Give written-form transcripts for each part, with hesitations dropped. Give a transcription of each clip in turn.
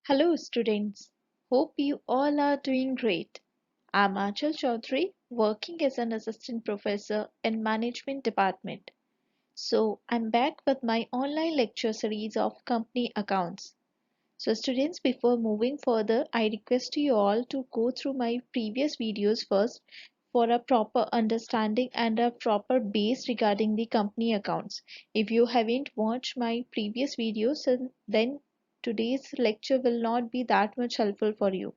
Hello students, hope you all are doing great. I'm Achal Chaudhary, working as an assistant professor in management department. So I'm back with my online lecture series of company accounts. So students, before moving further, I request you all to go through my previous videos first for a proper understanding and a proper base regarding the company accounts. If you haven't watched my previous videos, then today's lecture will not be that much helpful for you.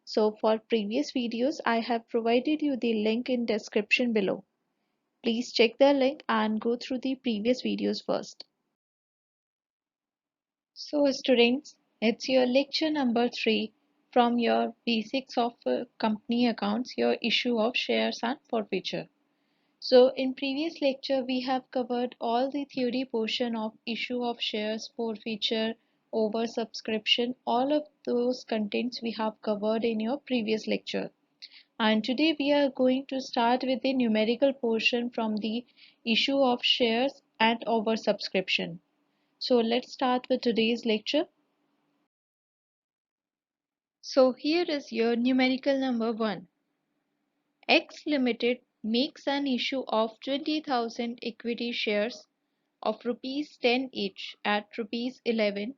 So for previous videos, I have provided you the link in description below. Please check the link and go through the previous videos first. So students, it's your lecture number 3 from your basics of company accounts, your issue of shares and forfeiture. So in previous lecture we have covered all the theory portion of issue of shares, forfeiture, oversubscription, all of those contents we have covered in your previous lecture. And today we are going to start with the numerical portion from the issue of shares and oversubscription. So let's start with today's lecture. So here is your numerical number 1. X Limited makes an issue of 20,000 equity shares of rupees 10 each at rupees 11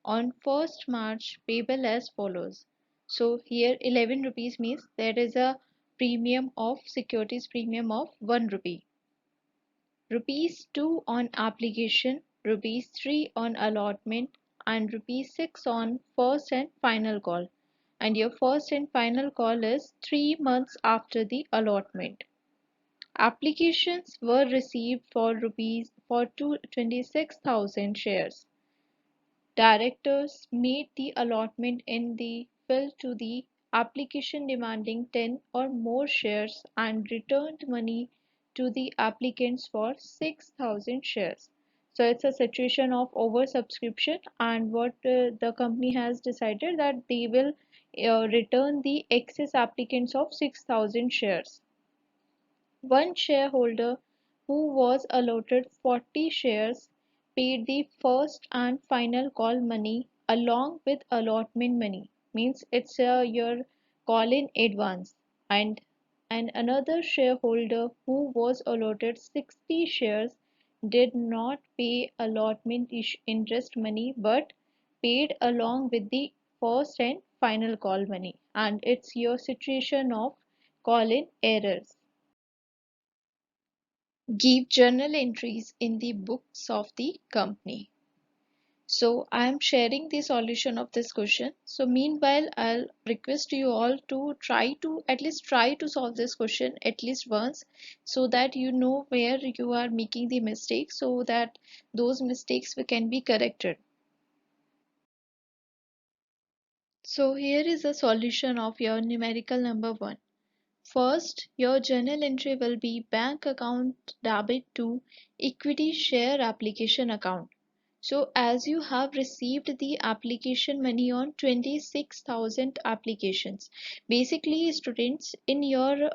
on 1st March payable as follows. So here 11 rupees means there is a premium of securities premium of 1 rupee. Rupees 2 on application, rupees 3 on allotment and rupees 6 on first and final call. And your first and final call is 3 months after the allotment. Applications were received for rupees for 26,000 shares. Directors made the allotment in the fill to the application demanding 10 or more shares and returned money to the applicants for 6,000 shares. So it's a situation of oversubscription, and what the company has decided that they will return the excess applicants of 6,000 shares. One shareholder who was allotted 40 shares paid the first and final call money along with allotment money. Means it's your call in advance. And another shareholder who was allotted 60 shares did not pay allotment interest money but paid along with the first and final call money. And it's your situation of call in errors. Give journal entries in the books of the company. So I am sharing the solution of this question. So meanwhile, I'll request you all to at least try to solve this question at least once, so that you know where you are making the mistake, so that those mistakes can be corrected. So here is a solution of your numerical number 1. First, your journal entry will be bank account debit to equity share application account. So as you have received the application money on 26,000 applications, basically students, in your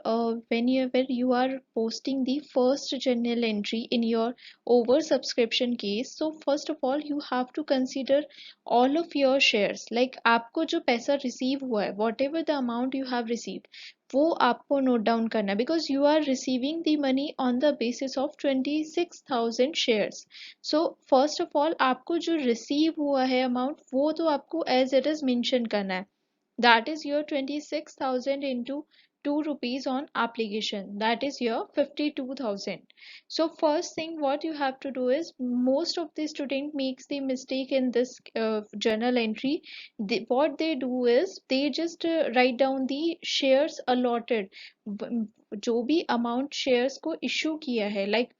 whenever you are posting the first journal entry in your oversubscription case, so first of all you have to consider all of your shares, like आपको जो पैसा receive हुआ है, whatever the amount you have received, वो आपको note down करना है, because you are receiving the money on the basis of 26,000 shares. So first of all आपको जो रिसीव हुआ है अमाउंट वो तो आपको एज इट इज मेंशन करना है. That is your 26,000 into 2 rupees on application, that is your 52,000. So first thing what you have to do is, most of the student makes the mistake in this journal entry. What they do is they just write down the shares allotted, जो भी amount shares को issue किया है, like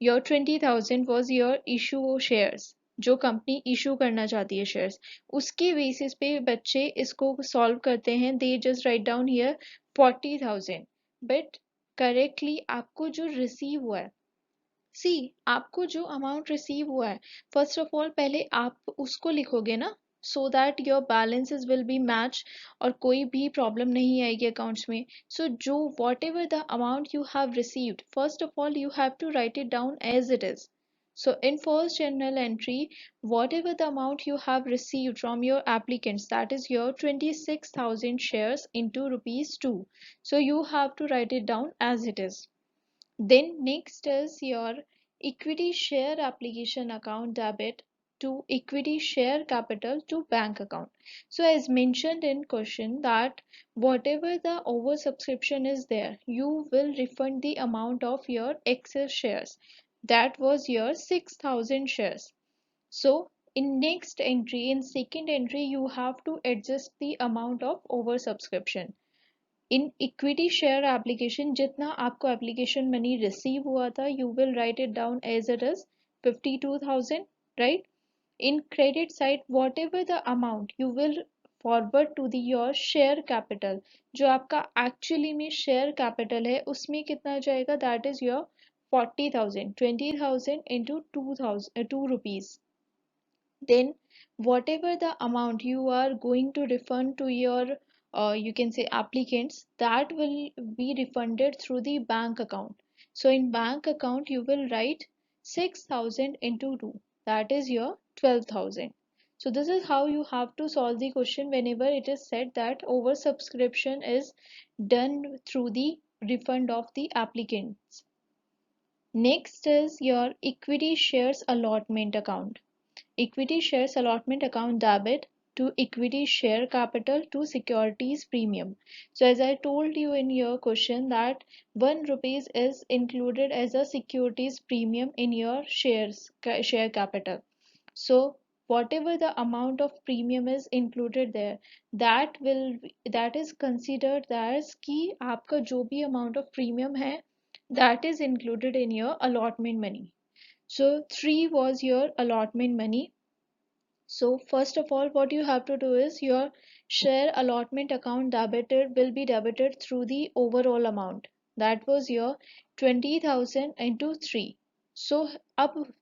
your 20,000 was your issue shares, जो company issue करना चाहती है shares, उसके बेसिस पे बच्चे इसको सॉल्व करते हैं. They just write down here 40,000, but correctly आपको जो रिसीव हुआ है, सी आपको जो अमाउंट रिसीव हुआ है, फर्स्ट ऑफ ऑल पहले आप उसको लिखोगे ना, so that your balances will be match और कोई भी प्रॉब्लम नहीं आएगी अकाउंट्स में. सो जो whatever the amount you have received, first of all you have to write it down as it is. So in first journal entry, whatever the amount you have received from your applicants, that is your 26,000 shares into rupees 2. So you have to write it down as it is. Then next is your equity share application account debit to equity share capital to bank account. So as mentioned in question that whatever the oversubscription is there, you will refund the amount of your excess shares. That was your 6,000 shares. So in next entry, in second entry, you have to adjust the amount of oversubscription. In equity share application जितना आपको application money receive हुआ था you will write it down as it is 52,000, right. In credit side whatever the amount you will forward to the your share capital, जो आपका actually में share capital है उसमें कितना जाएगा, that is your 40,000, 20,000 into 2,000 2 rupees. Then whatever the amount you are going to refund to your you can say applicants, that will be refunded through the bank account. So in bank account you will write 6,000 into 2, that is your 12,000. So this is how you have to solve the question whenever it is said that oversubscription is done through the refund of the applicants. Next is your equity shares allotment account. Equity shares allotment account debit to equity share capital to securities premium. So as I told you in your question that 1 rupees is included as a securities premium in your share capital. So whatever the amount of premium is included there, that is considered as कि आपका जो भी amount of premium है, that is included in your allotment money. So 3 was your allotment money. So first of all, what you have to do is your share allotment account debited will be debited through the overall amount. That was your 20,000 into 3. So अब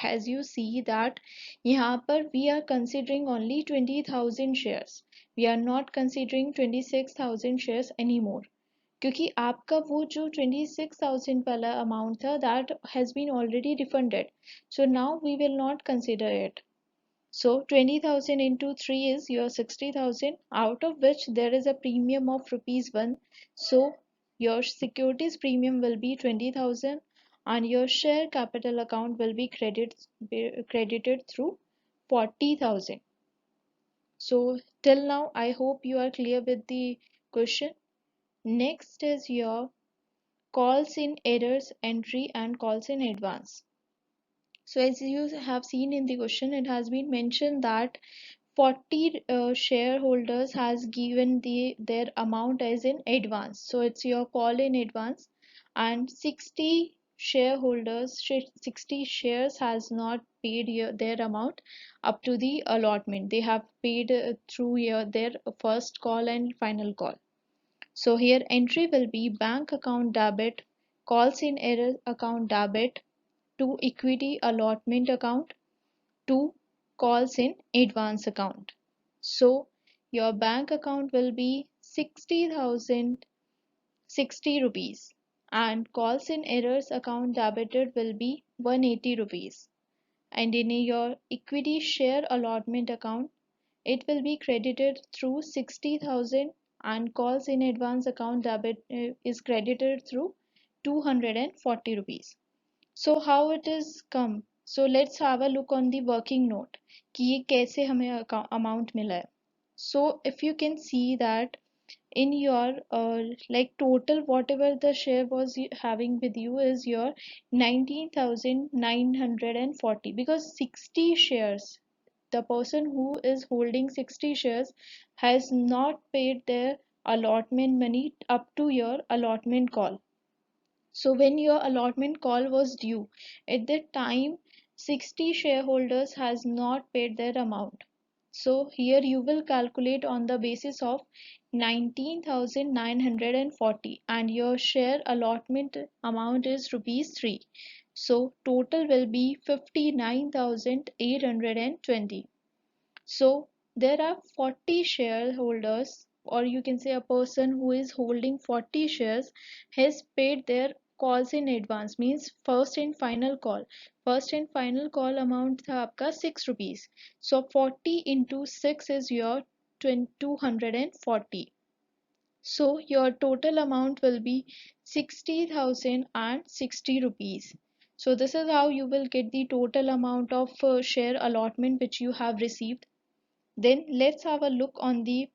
as you see that यहाँ पर we are considering only 20,000 shares. We are not considering 26,000 shares anymore. क्योंकि आपका वो जो 26,000 वाला amount था that has been already refunded. So now we will not consider it. So 20,000 into 3 is your 60,000, out of which there is a premium of rupees 1. So your securities premium will be 20,000 and your share capital account will be credited through 40,000. So till now I hope you are clear with the question. Next is your calls in errors entry and calls in advance. So as you have seen in the question, it has been mentioned that 40 shareholders has given their amount as in advance. So it's your call in advance, and 60 shareholders, 60 shares has not paid their amount up to the allotment. They have paid through their first call and final call. So here entry will be bank account debit, calls in error account debit to equity allotment account to calls in advance account. So your bank account will be 60,060 rupees and calls in errors account debited will be 180 rupees. And in your equity share allotment account, it will be credited through 60,000 and calls in advance account debit is credited through 240 rupees. So how it is come? So let's have a look on the working note कि ये कैसे हमें amount मिला है. So if you can see that in your like total whatever the share was having with you is your 19,940, because 60 shares, the person who is holding 60 shares has not paid their allotment money up to your allotment call. So when your allotment call was due, at that time 60 shareholders has not paid their amount. So here you will calculate on the basis of 19,940 and your share allotment amount is rupees 3. So total will be 59,820. So there are 40 shareholders, or you can say a person who is holding 40 shares has paid their calls in advance means first and final call. First and final call amount था आपका 6 rupees. So 40 into 6 is your 240. So your total amount will be 60,060 rupees. So this is how you will get the total amount of share allotment which you have received. Then let's have a look on the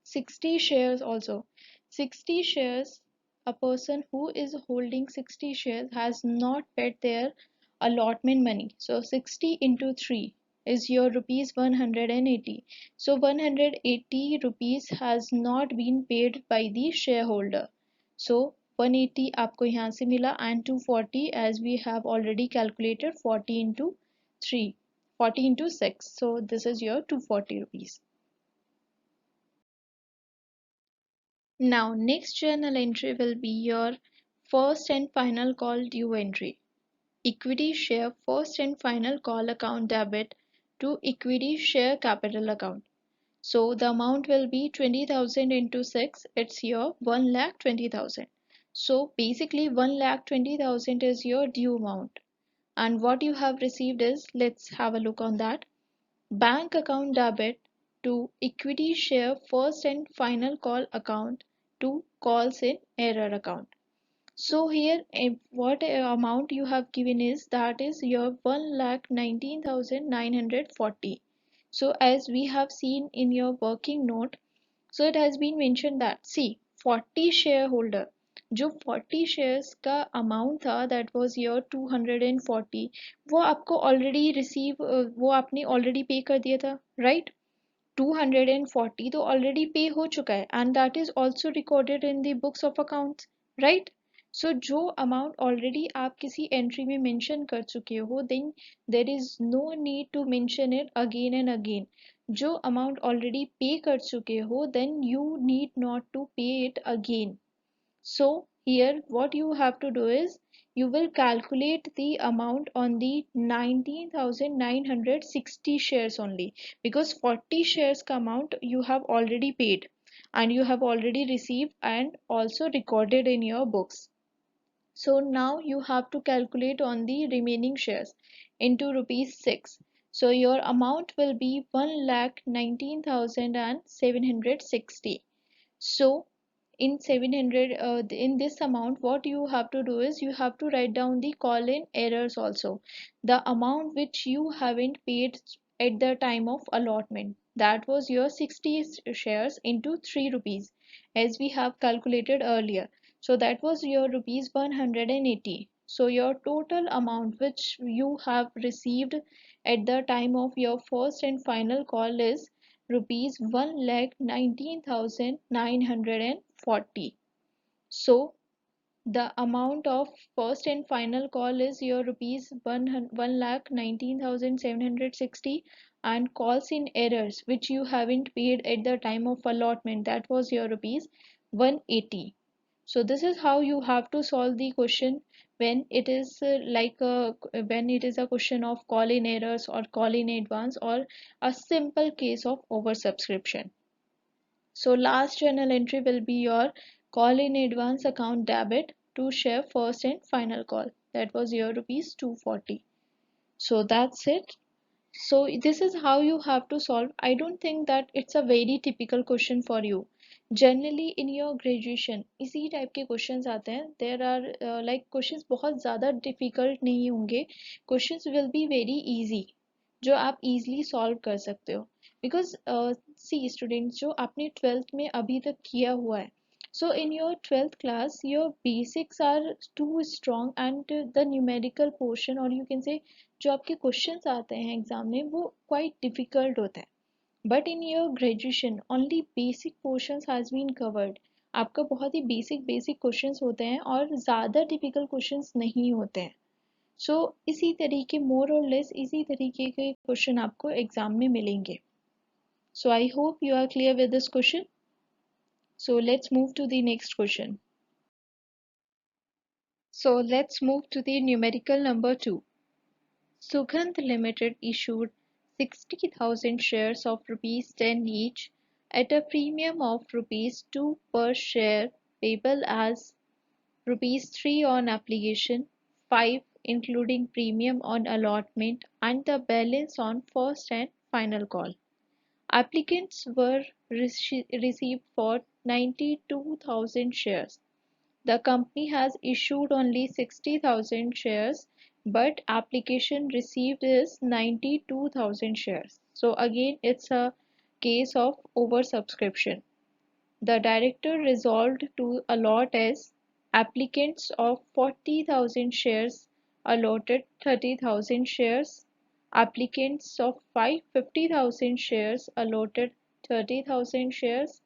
60 shares also. 60 shares, a person who is holding 60 shares has not paid their allotment money. So 60 into 3 is your rupees 180. So 180 rupees has not been paid by the shareholder. So 180 आपको यहाँ से मिला and 240 as we have already calculated 40 into 3, 40 into 6. So this is your 240 rupees. Now, next journal entry will be your first and final call due entry. Equity share first and final call account debit to equity share capital account. So the amount will be 20,000 into 6. It's your 1,20,000. So basically 1,20,000 is your due amount. And what you have received is, let's have a look on that. Bank account debit to equity share first and final call account to calls in error account. So here what amount you have given is that is your 1,19,940. So as we have seen in your working note, so it has been mentioned that see 40 shareholder जो 40 shares का amount था that was your 240 वो आपको already receive वो आपने already pay कर दिया था right 240 तो already pay हो चुका है and that is also recorded in the books of accounts right so जो amount already आप किसी entry में mention कर चुके हो then there is no need to mention it again and again जो amount already pay कर चुके हो then you need not to pay it again so here what you have to do is you will calculate the amount on the 19,960 shares only because 40 shares ka amount you have already paid and you have already received and also recorded in your books. So now you have to calculate on the remaining shares into rupees 6. So your amount will be 1,19,760. So in 700 in this amount what you have to do is you have to write down the call in errors also the amount which you haven't paid at the time of allotment that was your 60 shares into 3 rupees as we have calculated earlier so that was your rupees 180 so your total amount which you have received at the time of your first and final call is rupees 1,19,940. So the amount of first and final call is your rupees 1,19,760 and calls in errors which you haven't paid at the time of allotment that was your rupees 180. So this is how you have to solve the question when it is when it is a question of call in errors or call in advance or a simple case of oversubscription. So last journal entry will be your call in advance account debit to share first and final call. That was your rupees 240. So that's it. So this is how you have to solve. I don't think that it's a very typical question for you. Generally in your graduation इसी type के questions आते हैं. There are like questions बहुत ज़्यादा difficult नहीं होंगे. Questions will be very easy. जो आप easily solve कर सकते हो. Because see students जो आपने 12th में अभी तक किया हुआ है. So in your 12th class, your basics are too strong and the numerical portion or you can say जो आपके क्वेश्चंस आते हैं एग्जाम में वो क्वाइट डिफिकल्ट होता है but in your graduation only basic portions has been covered आपका बहुत ही बेसिक बेसिक क्वेश्चंस होते हैं और ज़्यादा डिफिकल्ट क्वेश्चंस नहीं होते हैं सो इसी तरीके मोर और लेस इसी तरीके के क्वेश्चन आपको एग्जाम में मिलेंगे so I hope you are clear with this question so let's move to the next question so let's move to the numerical number 2 Sugandh Limited issued 60,000 shares of rupees 10 each at a premium of rupees 2 per share payable as rupees 3 on application, 5 including premium on allotment, and the balance on first and final call. Applicants were received for 92,000 shares. The company has issued only 60,000 shares, but application received is 92,000 shares. So again, it's a case of oversubscription. The director resolved to allot as applicants of 40,000 shares allotted 30,000 shares, applicants of 50,000 shares allotted 30,000 shares,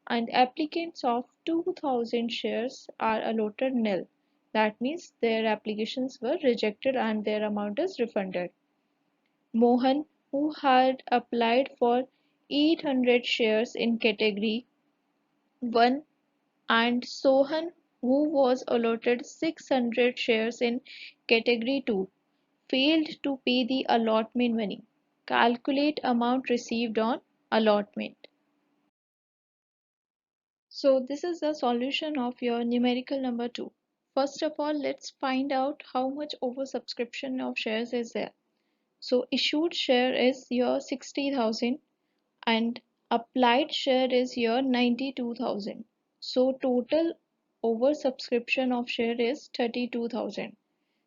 and applicants of 2,000 shares are allotted nil. That means their applications were rejected and their amount is refunded. Mohan, who had applied for 800 shares in category 1, and Sohan, who was allotted 600 shares in category 2, failed to pay the allotment money. Calculate amount received on allotment. So this is the solution of your numerical number 2. First of all, let's find out how much oversubscription of shares is there. So issued share is your 60,000 and applied share is your 92,000. So total oversubscription of share is 32,000.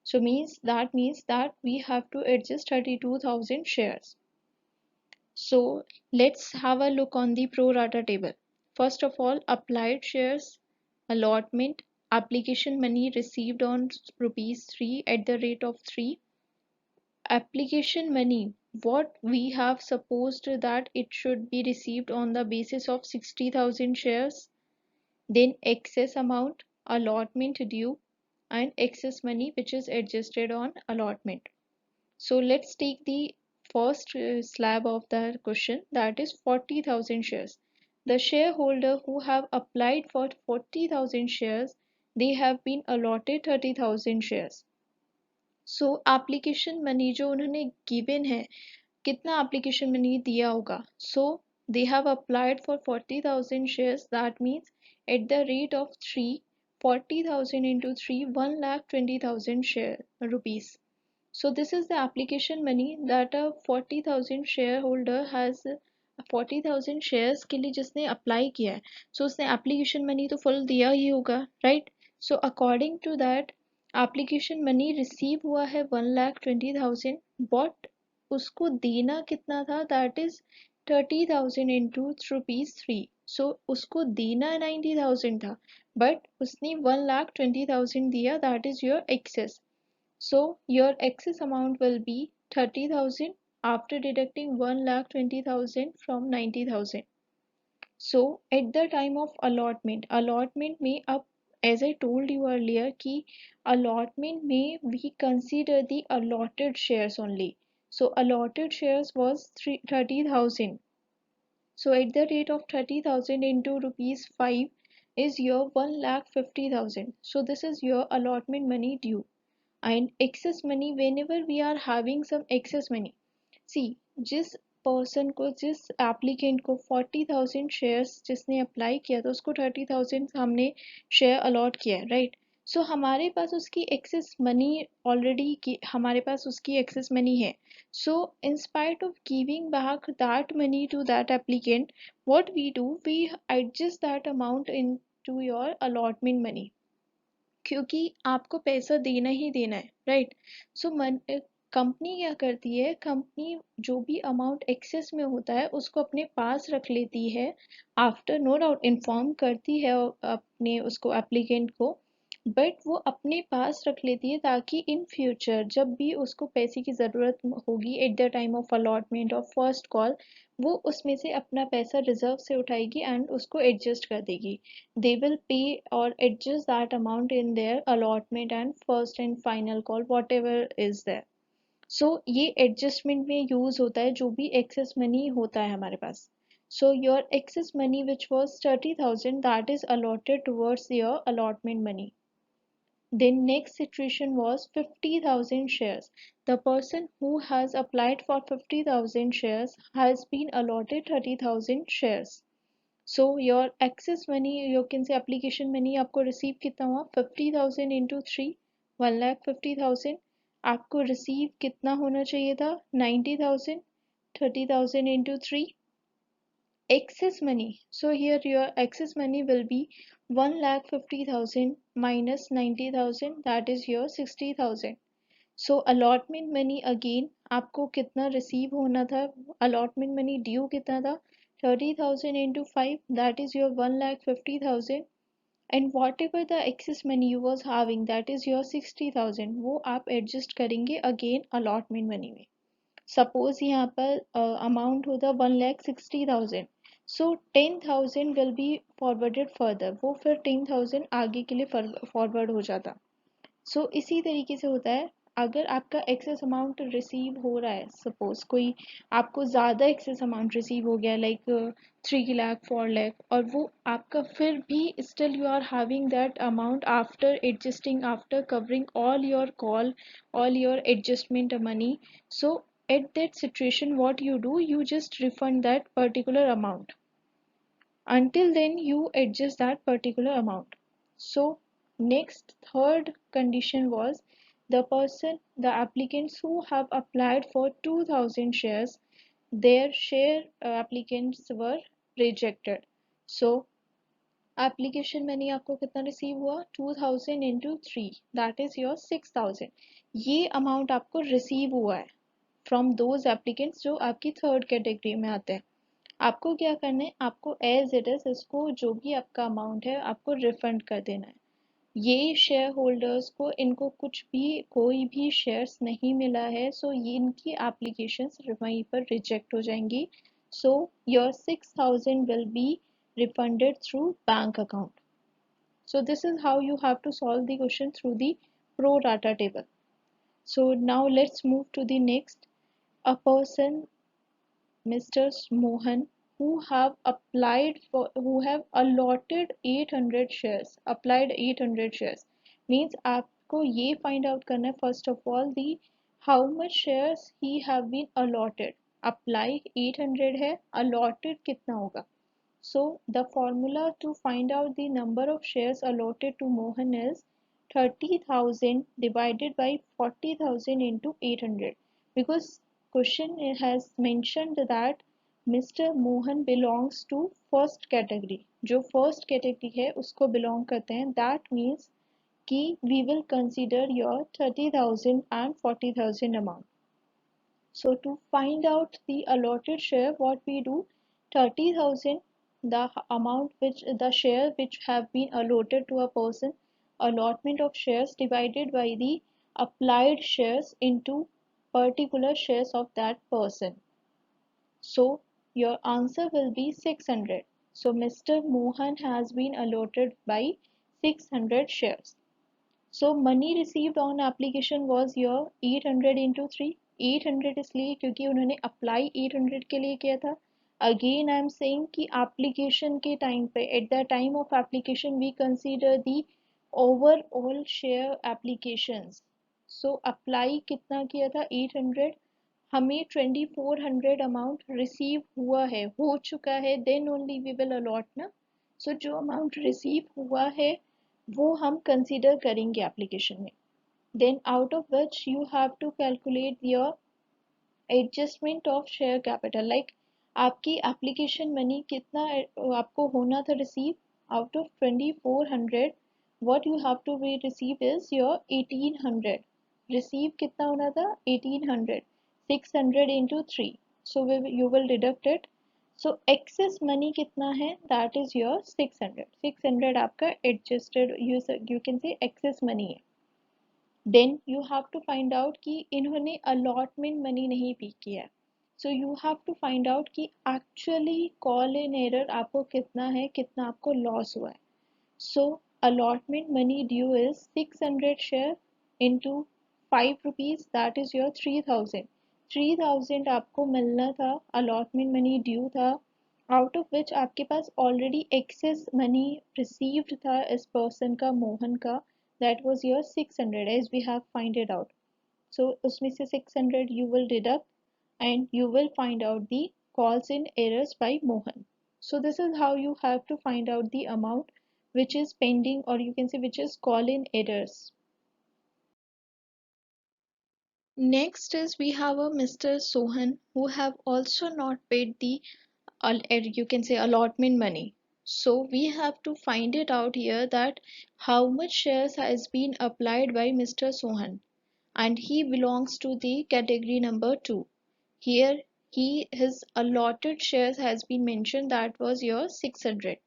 So means that we have to adjust 32,000 shares. So let's have a look on the pro rata table. First of all, applied shares, allotment, application money received on rupees 3 at the rate of 3. Application money, what we have supposed that it should be received on the basis of 60,000 shares, then excess amount, allotment due, and excess money which is adjusted on allotment. So let's take the first slab of the question, that is 40,000 shares. The shareholder who have applied for 40,000 shares, they have been allotted 30,000 shares. So application money जो उन्होंने given है, कितना application money दिया होगा. So they have applied for 40,000 shares. That means at the rate of 3, 40,000 into 3, 1,20,000 share rupees. So this is the application money that a 40,000 shareholder has. 40,000 shares के लिए जिसने apply किया है, सो उसने एप्लीकेशन मनी तो full दिया ही होगा, right. So according to that application money receive हुआ है 1,20,000, बट उसको देना कितना था, that is 30,000 into rupees 3. So उसको देना 90,000 था, बट उसने 1,20,000 दिया, that is your excess. So your excess amount will be 30,000 after deducting 1,20,000 from 90,000. So at the time of allotment में अब, as I told you earlier कि allotment में we consider the allotted shares only. So allotted shares was 30,000. So at the rate of 30,000 into rupees 5 is your 1,50,000. So this is your allotment money due. And excess money, whenever we are having some excess money, see, जिस person को, जिस applicant को 40,000 shares जिसने apply किया था, उसको 30,000 हमने share allot किया, राइट. सो हमारे पास उसकी एक्सेस मनी ऑलरेडी, हमारे पास उसकी एक्सेस मनी है. So in spite of giving back that money to that applicant, what we do, we adjust that amount into your allotment money, क्योंकि आपको पैसा देना ही देना है, राइट. सो कंपनी क्या करती है, कंपनी जो भी अमाउंट एक्सेस में होता है उसको अपने पास रख लेती है, आफ्टर नो डाउट इन्फॉर्म करती है अपने उसको एप्लीकेंट को, बट वो अपने पास रख लेती है ताकि इन फ्यूचर जब भी उसको पैसे की ज़रूरत होगी at the time of allotment और फर्स्ट कॉल, वो उसमें से अपना पैसा रिजर्व से उठाएगी एंड उसको एडजस्ट कर देगी. दे विल पे और adjust that amount in their allotment and first and final call, whatever is there. So ये एडजस्टमेंट में यूज होता है जो भी एक्सेस मनी होता है हमारे पास. So your excess money which was 30,000, that is allotted towards your allotment money. Then next situation was 50,000 shares. The person who has applied for 50,000 shares has been allotted 30,000 shares. So your excess money you can say application money आपको receive कितना हुआ 50,000 into 3 1,50,000 आपको receive कितना होना चाहिए था 90,000 30,000 into 3 excess money. So here your excess money will be 1,50,000 minus 90,000 that is your 60,000. So allotment money again आपको कितना receive होना था allotment money due कितना था 30,000 into 5 that is your 1,50,000 and whatever the excess money you was having that is your 60,000 वो आप adjust करेंगे again allotment money में. सपोज यहाँ पर अमाउंट होता 1,60,000 सो 10,000 विल बी फॉरवर्डेड फर्दर वो फिर 10,000 आगे के लिए फॉरवर्ड हो जाता इसी तरीके से होता है अगर आपका एक्सेस अमाउंट रिसीव हो रहा है सपोज कोई आपको ज़्यादा एक्सेस अमाउंट रिसीव हो गया लाइक 3 लाख 4 लाख और वो आपका फिर भी still you are having that amount after adjusting after covering all your call all your adjustment money so at that situation what you do you just refund that particular amount until then you adjust that particular amount so next third condition was the applicants who have applied for 2,000 shares their share applicants were rejected so application money आपको कितना receive हुआ 2,000 into 3 that is your 6,000 ये amount आपको receive हुआ है from those applicants जो आपकी third category में आते हैं आपको क्या करना है आपको एज इट इज इसको जो भी आपका अमाउंट है आपको रिफंड कर देना है ये शेयर होल्डर्स को इनको कुछ भी कोई भी शेयर्स नहीं मिला है सो ये इनकी एप्लीकेशंस वहीं पर रिजेक्ट हो जाएंगी so your 6,000 will be refunded through bank account so this is how you have to solve the question through the pro rata table so now let's move to the next a person Mr. Mohan who have applied for who have allotted 800 shares applied 800 shares means आपको ये find out करना है first of all the how much shares he have been allotted apply 800 है allotted कितना होगा so the formula to find out the number of shares allotted to Mohan is 30,000 divided by 40,000 into 800 because question has mentioned that Mr. Mohan belongs to first category जो first category है उसको belong करते हैं that means कि we will consider your 30,000 and 40,000 amount so to find out the allotted share what we do 30,000 the amount which the share which have been allotted to a person allotment of shares divided by the applied shares into particular shares of that person so your answer will be 600 so Mr. Mohan has been allotted by 600 shares so money received on application was your 800 into 3 800 इसलिए क्योंकि उन्होंने apply 800 के लिए किया था again I am saying कि application के time पे at the time of application we consider the overall share applications so apply कितना किया था 800 हमें 2400 अमाउंट रिसीव हुआ है हो चुका है then only we will allot ना सो जो अमाउंट रिसीव हुआ है वो हम कंसीडर करेंगे एप्लीकेशन में then out of which you have to calculate your adjustment of share capital like आपकी एप्लीकेशन मनी कितना आपको होना था receive out of 2400 what you have to be received is your 1800 receive कितना होना था 1800 600 into 3 so you will deduct it so excess money कितना है that is your 600 आपका adjusted you can say excess money है then you have to find out कि इन्होंने allotment money नहीं pay किया है so you have to find out कि actually call in error आपको कितना है कितना आपको loss हुआ है so allotment money due is 600 share into 5 rupees that is your 3,000 3,000 आपको मिलना था allotment money due था out of which आपके पास already excess money received था इस person का मोहन का that was your 600 as we have find it out so उसमें से 600 you will deduct and you will find out the calls in errors by Mohan So this is how you have to find out the amount which is pending, or you can say which is call in errors. Next is we have a Mr. Sohan who have also not paid the you can say allotment money. So we have to find it out here that how much shares has been applied by Mr. Sohan, and he belongs to the category number 2. Here his allotted shares has been mentioned, that was your 600.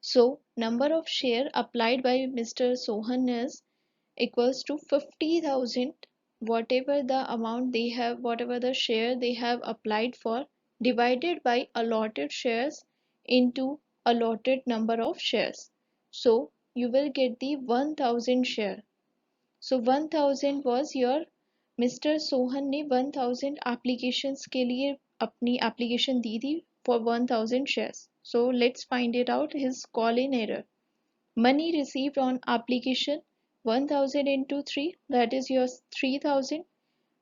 So number of share applied by Mr. Sohan is equals to 50,000, whatever the amount they have, whatever the share they have applied for, divided by allotted shares into allotted number of shares. So you will get the 1000 share. So 1000 was your mister Sohan ने 1000 applications के लिए अपनी application दी थी for 1000 shares. So let's find it out, his call in error. Money received on application 1000 into 3, that is your 3000,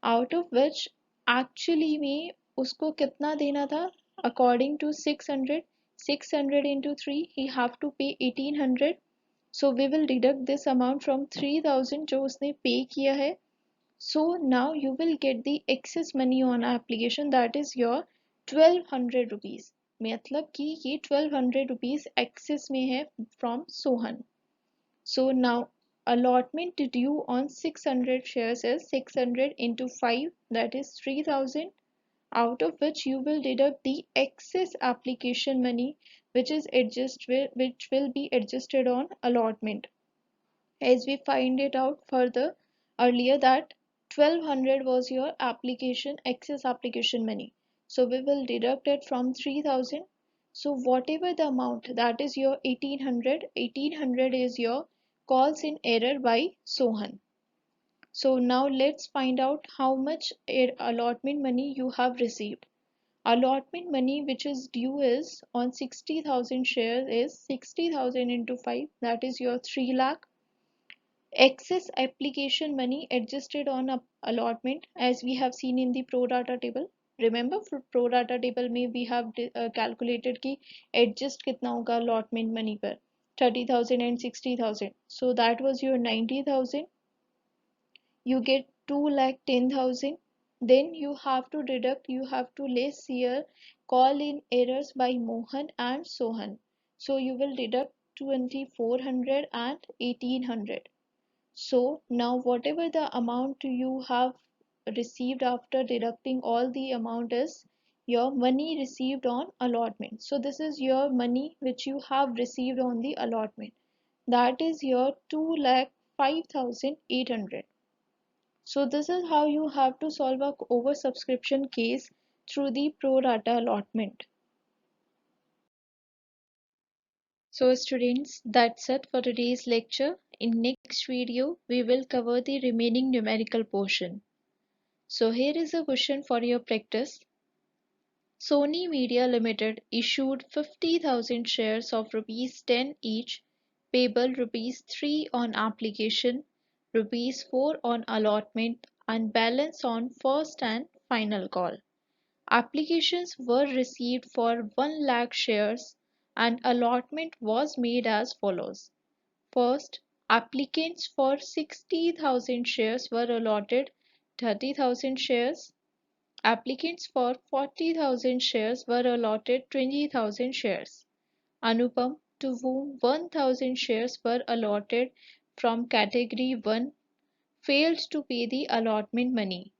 out of which actually में उसको कितना देना था according to 600. 600 into 3 he have to pay 1800. So we will deduct this amount from 3000 जो उसने pay किया है. So now you will get the excess money on application, that is your 1200 rupees. मतलब कि ये 1200 rupees excess में है from Sohan. So now allotment due on 600 shares is 600 into 5, that is 3000, out of which you will deduct the excess application money which will be adjusted on allotment. As we find it out further earlier that 1200 was your application excess application money. So we will deduct it from 3000. So whatever the amount, that is your 1800. 1800 is your calls in error by Sohan. So now let's find out how much allotment money you have received. Allotment money which is due is on 60,000 shares is 60,000 into 5, that is your 3 lakh. Excess application money adjusted on allotment, as we have seen in the pro rata table. Remember for pro rata table में we have calculated कि adjust कितना होगा allotment money पर 30,000 and 60,000. So that was your 90,000. You get 2,10,000. Then you have to deduct, you have to less here call in errors by Mohan and Sohan. So you will deduct 2400 and 1800. So now whatever the amount you have received after deducting all the amount is your money received on allotment. So this is your money which you have received on the allotment. That is your 2,05,800. So this is how you have to solve a oversubscription case through the pro rata allotment. So students, that's it for today's lecture. In next video, we will cover the remaining numerical portion. So here is a question for your practice. Sony Media Limited issued 50,000 shares of rupees 10 each, payable rupees 3 on application, rupees 4 on allotment, and balance on first and final call. Applications were received for 1 lakh shares and allotment was made as follows. First, applicants for 60,000 shares were allotted 30,000 shares. Applicants for 40,000 shares were allotted 20,000 shares. Anupam, to whom 1,000 shares were allotted from category 1, failed to pay the allotment money.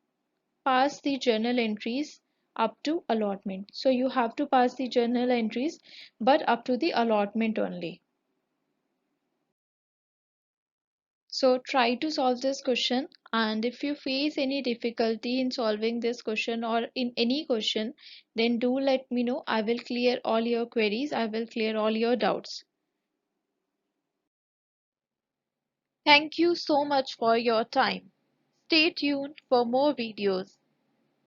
Pass the journal entries up to allotment. So you have to pass the journal entries but up to the allotment only. So try to solve this question, and if you face any difficulty in solving this question or in any question, then do let me know. I will clear all your queries. I will clear all your doubts. Thank you so much for your time. Stay tuned for more videos.